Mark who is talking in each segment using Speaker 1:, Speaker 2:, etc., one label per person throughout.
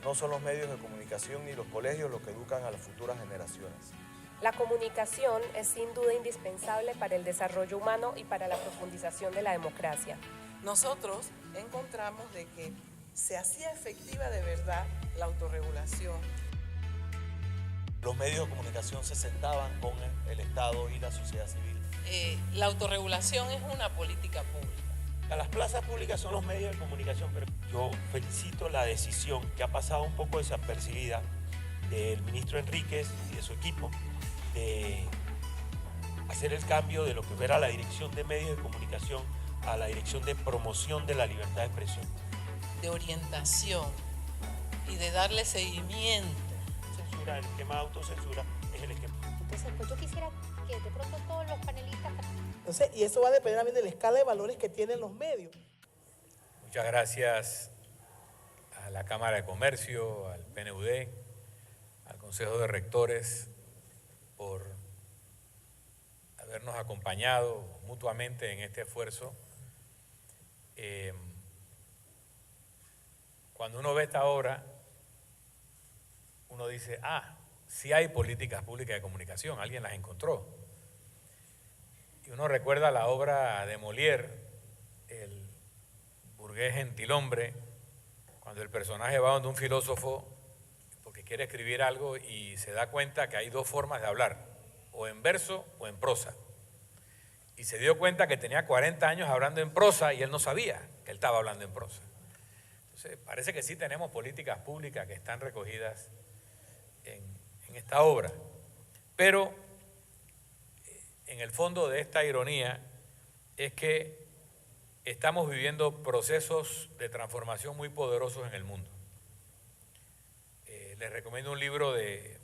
Speaker 1: No son los medios de comunicación ni los colegios los que educan a las futuras generaciones.
Speaker 2: La comunicación es sin duda indispensable para el desarrollo humano y para la profundización de la democracia.
Speaker 3: Nosotros encontramos de que se hacía efectiva de verdad la autorregulación.
Speaker 1: Los medios de comunicación se sentaban con el Estado y la sociedad civil.
Speaker 3: La autorregulación es una política pública.
Speaker 4: Las plazas públicas son los medios de comunicación, pero yo felicito la decisión que ha pasado un poco desapercibida del ministro Enríquez y de su equipo de hacer el cambio de lo que era la dirección de medios de comunicación a la dirección de promoción de la libertad de expresión.
Speaker 3: De orientación y de darle seguimiento.
Speaker 4: Censura, el esquema de autocensura es el esquema.
Speaker 5: Entonces, pues yo quisiera que de pronto todos los panelistas...
Speaker 6: Entonces, y eso va a depender también de la escala de valores que tienen los medios.
Speaker 7: Muchas gracias a la Cámara de Comercio, al PNUD, al Consejo de Rectores por habernos acompañado mutuamente en este esfuerzo. Cuando uno ve esta obra, uno dice, sí hay políticas públicas de comunicación, alguien las encontró. Y uno recuerda la obra de Molière, el burgués gentilhombre, cuando el personaje va donde un filósofo porque quiere escribir algo y se da cuenta que hay dos formas de hablar, o en verso o en prosa. Y se dio cuenta que tenía 40 años hablando en prosa y él no sabía que él estaba hablando en prosa. Entonces, parece que sí tenemos políticas públicas que están recogidas en esta obra. Pero en el fondo de esta ironía es que estamos viviendo procesos de transformación muy poderosos en el mundo. Les recomiendo un libro de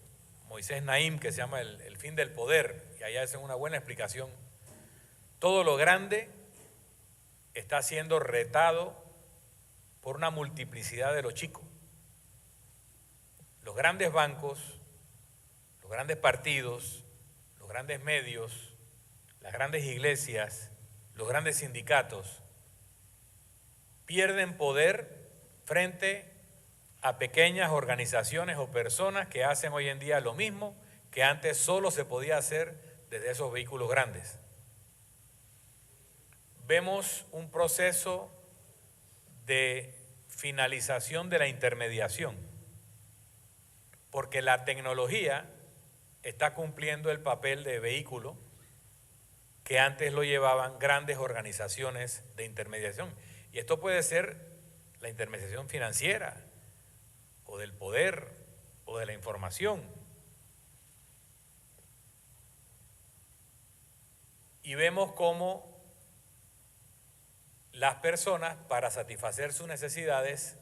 Speaker 7: Moisés Naim que se llama El fin del poder, y allá hacen una buena explicación. Todo lo grande está siendo retado por una multiplicidad de lo chico. Los grandes bancos, los grandes partidos, los grandes medios, las grandes iglesias, los grandes sindicatos pierden poder frente a pequeñas organizaciones o personas que hacen hoy en día lo mismo que antes solo se podía hacer desde esos vehículos grandes. Vemos un proceso de finalización de la intermediación, porque la tecnología está cumpliendo el papel de vehículo que antes lo llevaban grandes organizaciones de intermediación. Y esto puede ser la intermediación financiera, o del poder, o de la información. Y vemos cómo las personas, para satisfacer sus necesidades,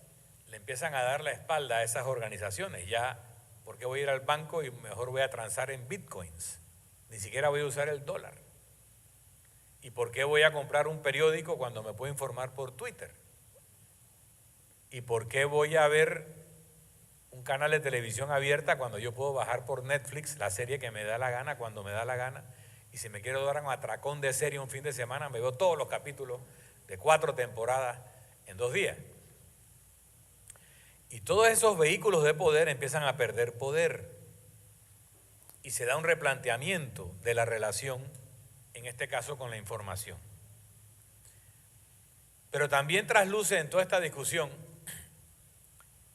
Speaker 7: le empiezan a dar la espalda a esas organizaciones. Ya, ¿por qué voy a ir al banco y mejor voy a transar en bitcoins? Ni siquiera voy a usar el dólar. ¿Y por qué voy a comprar un periódico cuando me puedo informar por Twitter? ¿Y por qué voy a ver un canal de televisión abierta cuando yo puedo bajar por Netflix la serie que me da la gana cuando me da la gana? Y si me quiero dar un atracón de serie un fin de semana, me veo todos los capítulos de 4 temporadas en 2 días. Y todos esos vehículos de poder empiezan a perder poder. Y se da un replanteamiento de la relación, en este caso con la información. Pero también trasluce en toda esta discusión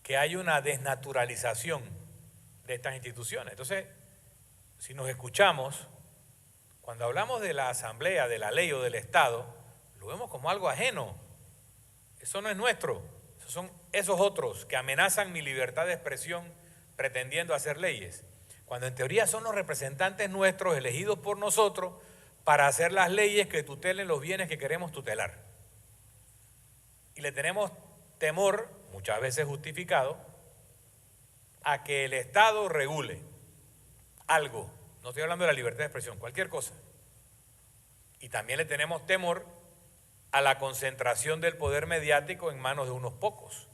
Speaker 7: que hay una desnaturalización de estas instituciones. Entonces, si nos escuchamos, cuando hablamos de la asamblea, de la ley o del Estado, lo vemos como algo ajeno. Eso no es nuestro, esos son esos otros que amenazan mi libertad de expresión pretendiendo hacer leyes, cuando en teoría son los representantes nuestros elegidos por nosotros para hacer las leyes que tutelen los bienes que queremos tutelar. Y le tenemos temor, muchas veces justificado, a que el Estado regule algo. No estoy hablando de la libertad de expresión, cualquier cosa. Y también le tenemos temor a la concentración del poder mediático en manos de unos pocos.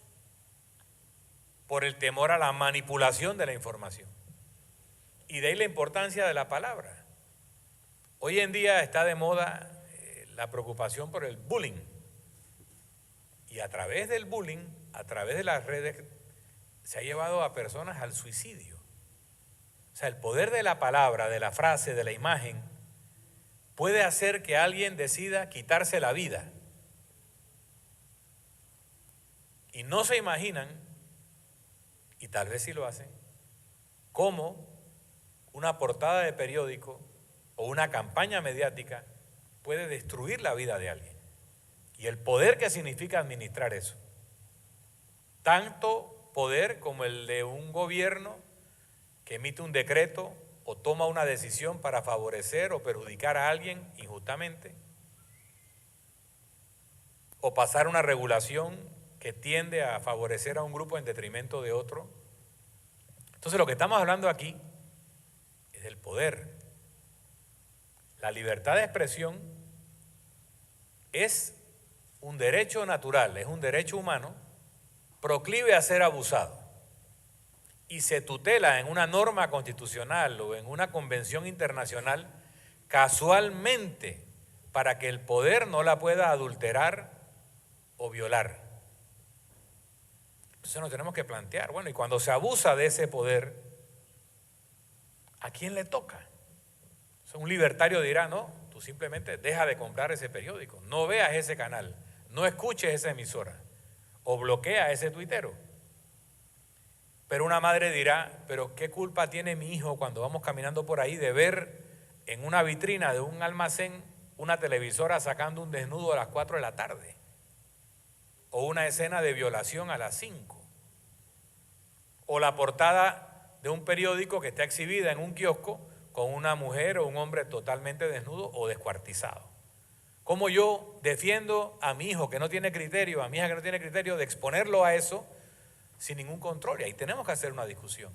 Speaker 7: por el temor a la manipulación de la información. Y de ahí la importancia de la palabra. Hoy en día está de moda la preocupación por el bullying. Y a través del bullying, a través de las redes, se ha llevado a personas al suicidio. O sea, el poder de la palabra, de la frase, de la imagen, puede hacer que alguien decida quitarse la vida. Y no se imaginan, y tal vez sí lo hacen, cómo una portada de periódico o una campaña mediática puede destruir la vida de alguien. Y el poder que significa administrar eso. Tanto poder como el de un gobierno que emite un decreto o toma una decisión para favorecer o perjudicar a alguien injustamente, o pasar una regulación que tiende a favorecer a un grupo en detrimento de otro. Entonces lo que estamos hablando aquí es del poder. La libertad de expresión es un derecho natural, es un derecho humano proclive a ser abusado y se tutela en una norma constitucional o en una convención internacional casualmente para que el poder no la pueda adulterar o violar. Entonces nos tenemos que plantear, bueno, y cuando se abusa de ese poder, ¿a quién le toca? O sea, un libertario dirá, no, tú simplemente deja de comprar ese periódico, no veas ese canal, no escuches esa emisora o bloquea a ese tuitero. Pero una madre dirá, pero ¿qué culpa tiene mi hijo cuando vamos caminando por ahí de ver en una vitrina de un almacén una televisora sacando un desnudo a las 4 de la tarde? O una escena de violación a las 5. O la portada de un periódico que está exhibida en un kiosco con una mujer o un hombre totalmente desnudo o descuartizado. ¿Cómo yo defiendo a mi hijo que no tiene criterio, a mi hija que no tiene criterio, de exponerlo a eso sin ningún control? Y ahí tenemos que hacer una discusión.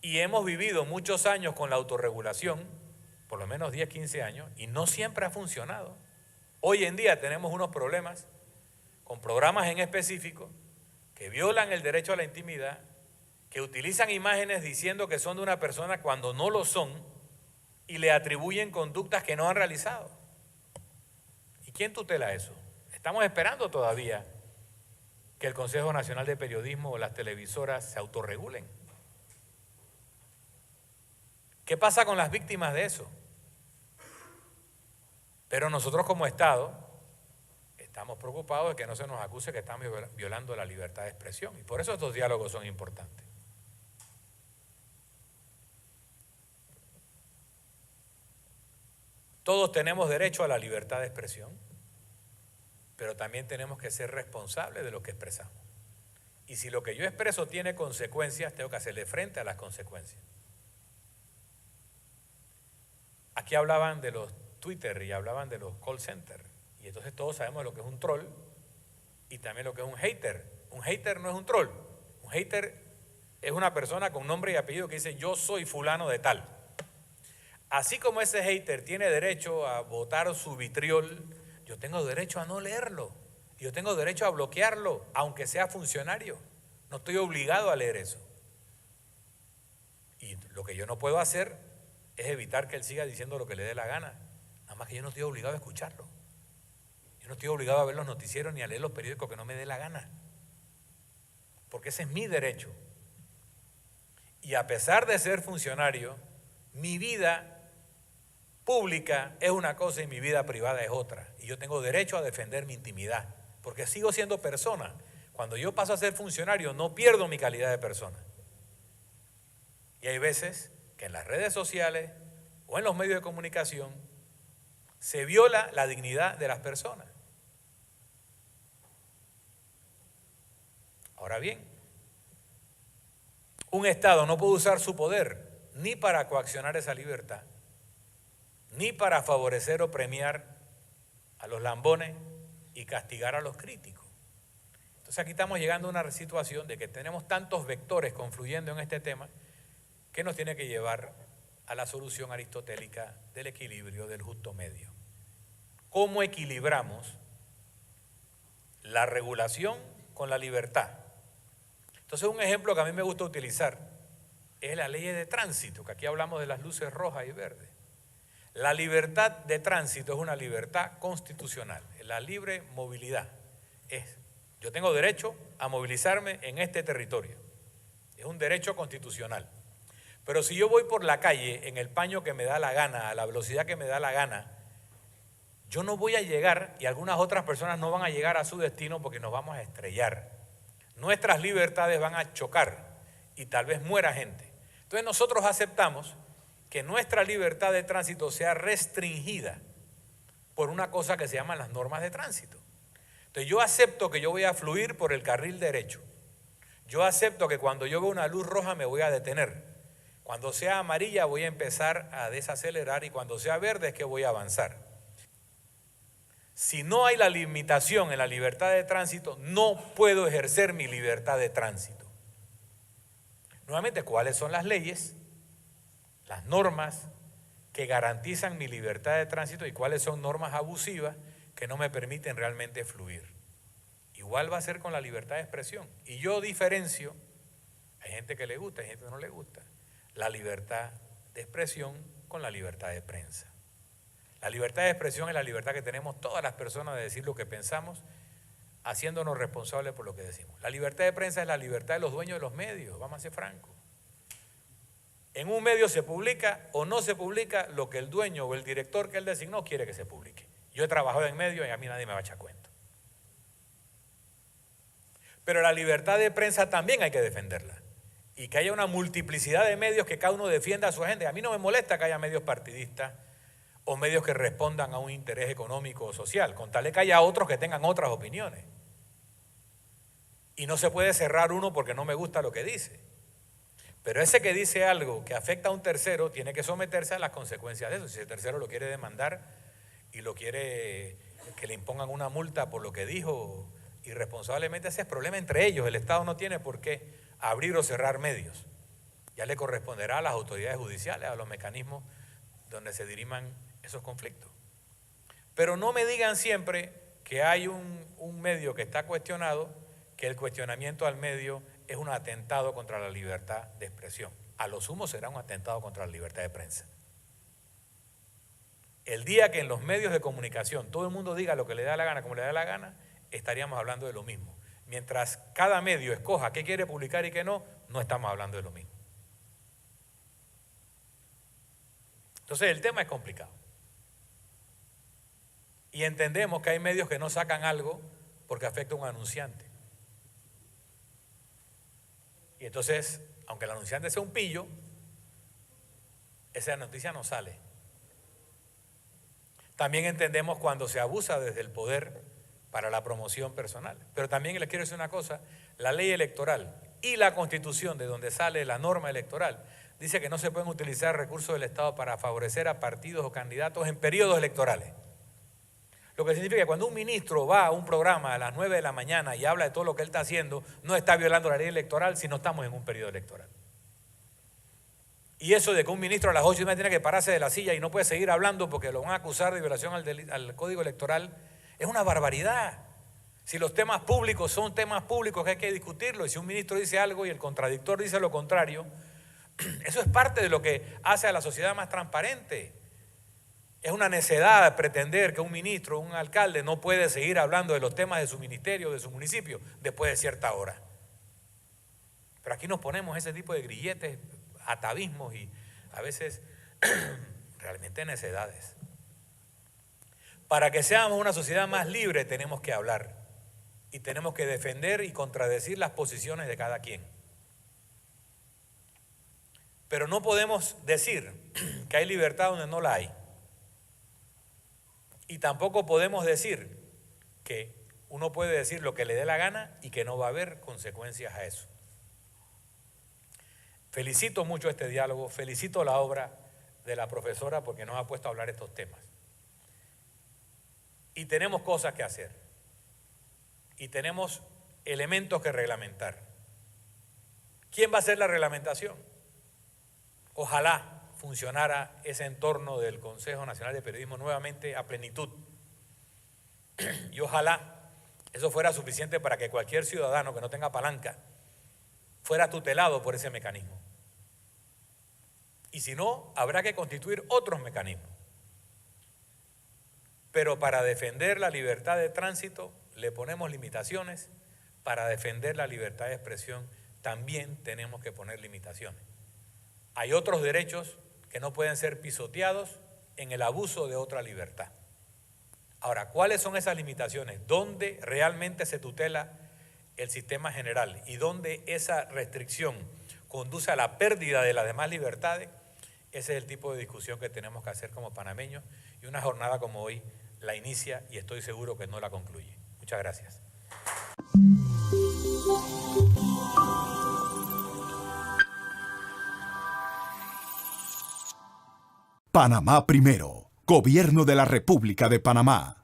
Speaker 7: Y hemos vivido muchos años con la autorregulación, por lo menos 10, 15 años, y no siempre ha funcionado. Hoy en día tenemos unos problemas con programas en específico que violan el derecho a la intimidad, que utilizan imágenes diciendo que son de una persona cuando no lo son y le atribuyen conductas que no han realizado. ¿Y quién tutela eso? Estamos esperando todavía que el Consejo Nacional de Periodismo o las televisoras se autorregulen. ¿Qué pasa con las víctimas de eso? Pero nosotros como Estado estamos preocupados de que no se nos acuse que estamos violando la libertad de expresión. Y por eso estos diálogos son importantes. Todos tenemos derecho a la libertad de expresión, pero también tenemos que ser responsables de lo que expresamos. Y si lo que yo expreso tiene consecuencias, tengo que hacerle frente a las consecuencias. Aquí hablaban de los Twitter y hablaban de los call centers. Y entonces todos sabemos lo que es un troll y también lo que es un hater. Un hater no es un troll. Un hater es una persona con nombre y apellido que dice yo soy fulano de tal. Así como ese hater tiene derecho a botar su vitriol, yo tengo derecho a no leerlo. Yo tengo derecho a bloquearlo, aunque sea funcionario. No estoy obligado a leer eso. Y lo que yo no puedo hacer es evitar que él siga diciendo lo que le dé la gana. Nada más que yo no estoy obligado a escucharlo. Yo no estoy obligado a ver los noticieros ni a leer los periódicos que no me dé la gana. Porque ese es mi derecho. Y a pesar de ser funcionario, mi vida pública es una cosa y mi vida privada es otra. Y yo tengo derecho a defender mi intimidad, porque sigo siendo persona. Cuando yo paso a ser funcionario, no pierdo mi calidad de persona. Y hay veces que en las redes sociales o en los medios de comunicación se viola la dignidad de las personas. Ahora bien, un Estado no puede usar su poder ni para coaccionar esa libertad, ni para favorecer o premiar a los lambones y castigar a los críticos. Entonces aquí estamos llegando a una situación de que tenemos tantos vectores confluyendo en este tema que nos tiene que llevar a la solución aristotélica del equilibrio, del justo medio. ¿Cómo equilibramos la regulación con la libertad. Entonces, un ejemplo que a mí me gusta utilizar es la ley de tránsito, que aquí hablamos de las luces rojas y verdes. La libertad de tránsito es una libertad constitucional, la libre movilidad. Yo tengo derecho a movilizarme en este territorio, es un derecho constitucional. Pero si yo voy por la calle en el paño que me da la gana, a la velocidad que me da la gana, yo no voy a llegar y algunas otras personas no van a llegar a su destino porque nos vamos a estrellar. Nuestras libertades van a chocar y tal vez muera gente. Entonces nosotros aceptamos que nuestra libertad de tránsito sea restringida por una cosa que se llaman las normas de tránsito. Entonces yo acepto que yo voy a fluir por el carril derecho. Yo acepto que cuando yo veo una luz roja me voy a detener. Cuando sea amarilla voy a empezar a desacelerar y cuando sea verde es que voy a avanzar. Si no hay la limitación en la libertad de tránsito, no puedo ejercer mi libertad de tránsito. Nuevamente, ¿cuáles son las leyes, las normas que garantizan mi libertad de tránsito y cuáles son normas abusivas que no me permiten realmente fluir? Igual va a ser con la libertad de expresión. Y yo diferencio, hay gente que le gusta, hay gente que no le gusta, la libertad de expresión con la libertad de prensa. La libertad de expresión es la libertad que tenemos todas las personas de decir lo que pensamos, haciéndonos responsables por lo que decimos. La libertad de prensa es la libertad de los dueños de los medios, vamos a ser francos. En un medio se publica o no se publica lo que el dueño o el director que él designó quiere que se publique. Yo he trabajado en medios y a mí nadie me va a echar cuento. Pero la libertad de prensa también hay que defenderla. Y que haya una multiplicidad de medios que cada uno defienda a su agenda. A mí no me molesta que haya medios partidistas o medios que respondan a un interés económico o social, con tal de que haya otros que tengan otras opiniones. Y no se puede cerrar uno porque no me gusta lo que dice. Pero ese que dice algo que afecta a un tercero tiene que someterse a las consecuencias de eso. Si el tercero lo quiere demandar y lo quiere que le impongan una multa por lo que dijo irresponsablemente, ese es problema entre ellos. El Estado no tiene por qué abrir o cerrar medios. Ya le corresponderá a las autoridades judiciales, a los mecanismos donde se diriman esos conflictos. Pero no me digan siempre que hay un medio que está cuestionado, que el cuestionamiento al medio es un atentado contra la libertad de expresión. A lo sumo será un atentado contra la libertad de prensa. El día que en los medios de comunicación todo el mundo diga lo que le da la gana, como le da la gana, estaríamos hablando de lo mismo. Mientras cada medio escoja qué quiere publicar y qué no, no estamos hablando de lo mismo. Entonces el tema es complicado. Y entendemos que hay medios que no sacan algo porque afecta a un anunciante. Y entonces, aunque el anunciante sea un pillo, esa noticia no sale. También entendemos cuando se abusa desde el poder para la promoción personal. Pero también les quiero decir una cosa, la ley electoral y la Constitución, de donde sale la norma electoral, dice que no se pueden utilizar recursos del Estado para favorecer a partidos o candidatos en periodos electorales. Lo que significa que cuando un ministro va a un programa a las 9 de la mañana y habla de todo lo que él está haciendo, no está violando la ley electoral si no estamos en un periodo electoral. Y eso de que un ministro a las 8:30 tiene que pararse de la silla y no puede seguir hablando porque lo van a acusar de violación al Código Electoral, es una barbaridad. Si los temas públicos son temas públicos que hay que discutirlo, y si un ministro dice algo y el contradictor dice lo contrario, eso es parte de lo que hace a la sociedad más transparente. Es una necedad pretender que un ministro, un alcalde, no puede seguir hablando de los temas de su ministerio, de su municipio, después de cierta hora. Pero aquí nos ponemos ese tipo de grilletes, atavismos y a veces realmente necedades. Para que seamos una sociedad más libre tenemos que hablar y tenemos que defender y contradecir las posiciones de cada quien. Pero no podemos decir que hay libertad donde no la hay. Y tampoco podemos decir que uno puede decir lo que le dé la gana y que no va a haber consecuencias a eso. Felicito mucho este diálogo, felicito la obra de la profesora porque nos ha puesto a hablar estos temas. Y tenemos cosas que hacer. Y tenemos elementos que reglamentar. ¿Quién va a hacer la reglamentación? Ojalá funcionara ese entorno del Consejo Nacional de Periodismo nuevamente a plenitud. Y ojalá eso fuera suficiente para que cualquier ciudadano que no tenga palanca fuera tutelado por ese mecanismo. Y si no, habrá que constituir otros mecanismos. Pero para defender la libertad de tránsito le ponemos limitaciones, para defender la libertad de expresión también tenemos que poner limitaciones. Hay otros derechos que no pueden ser pisoteados en el abuso de otra libertad. Ahora, ¿cuáles son esas limitaciones? ¿Dónde realmente se tutela el sistema general y dónde esa restricción conduce a la pérdida de las demás libertades? Ese es el tipo de discusión que tenemos que hacer como panameños, y una jornada como hoy la inicia y estoy seguro que no la concluye. Muchas gracias.
Speaker 8: Panamá Primero, Gobierno de la República de Panamá.